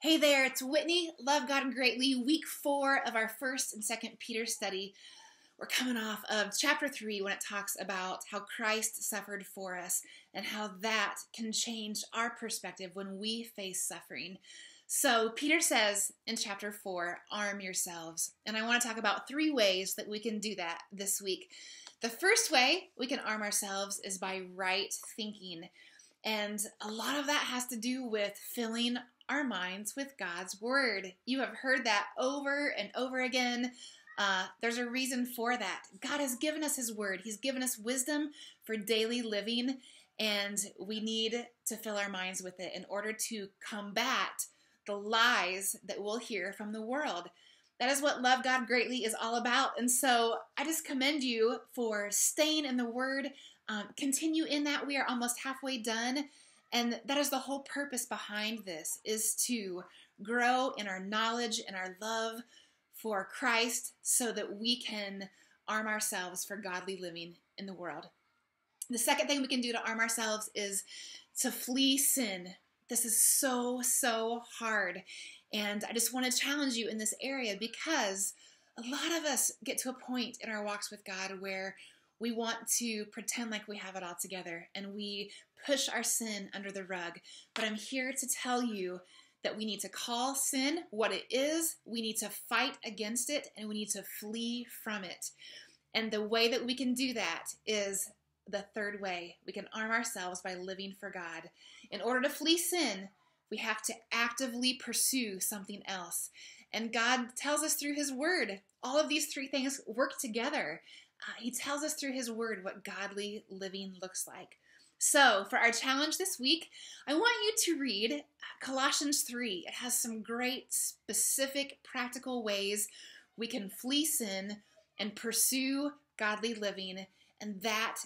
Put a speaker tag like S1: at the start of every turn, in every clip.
S1: Hey there, it's Whitney, Love God and Greatly, week 4 of our 1st and 2nd Peter study. We're coming off of chapter 3 when it talks about how Christ suffered for us and how that can change our perspective when we face suffering. So Peter says in chapter 4, arm yourselves. And I want to talk about 3 ways that we can do that this week. The first way we can arm ourselves is by right thinking. And a lot of that has to do with filling our minds with God's word. You have heard that over and over again. There's a reason for that. God has given us his word. He's given us wisdom for daily living, and we need to fill our minds with it in order to combat the lies that we'll hear from the world. That is what Love God Greatly is all about. And so I just commend you for staying in the word. Continue in that. We are almost halfway done. And that is the whole purpose behind this, is to grow in our knowledge and our love for Christ so that we can arm ourselves for godly living in the world. The second thing we can do to arm ourselves is to flee sin. This is so hard. And I just want to challenge you in this area because a lot of us get to a point in our walks with God where we want to pretend like we have it all together and we push our sin under the rug. But I'm here to tell you that we need to call sin what it is, we need to fight against it, and we need to flee from it. And the way that we can do that is the third way. We can arm ourselves by living for God. In order to flee sin, we have to actively pursue something else. And God tells us through his word, all of these 3 things work together. He tells us through his word what godly living looks like. So for our challenge this week, I want you to read Colossians 3. It has some great, specific, practical ways we can flee sin and pursue godly living. And that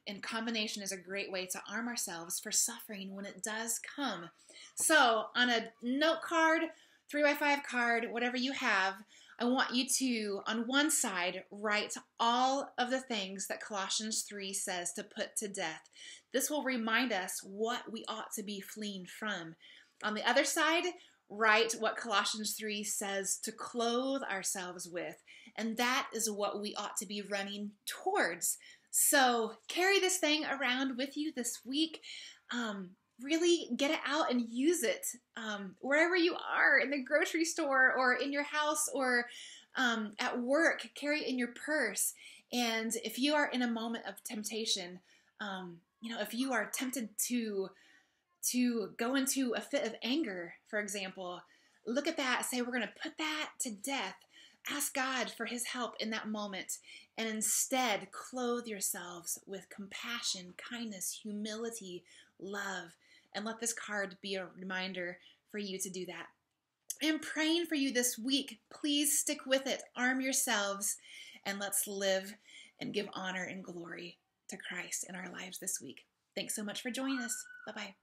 S1: in combination is a great way to arm ourselves for suffering when it does come. So on a note card, 3x5 card, whatever you have, I want you to, on one side, write all of the things that Colossians 3 says to put to death. This will remind us what we ought to be fleeing from. On the other side, write what Colossians 3 says to clothe ourselves with. And that is what we ought to be running towards. So carry this thing around with you this week. Really get it out and use it wherever you are, in the grocery store or in your house or at work. Carry it in your purse. And if you are in a moment of temptation, if you are tempted to go into a fit of anger, for example, look at that, say, we're going to put that to death. Ask God for his help in that moment, and instead clothe yourselves with compassion, kindness, humility, love. And let this card be a reminder for you to do that. I'm praying for you this week. Please stick with it. Arm yourselves, and let's live and give honor and glory to Christ in our lives this week. Thanks so much for joining us. Bye-bye.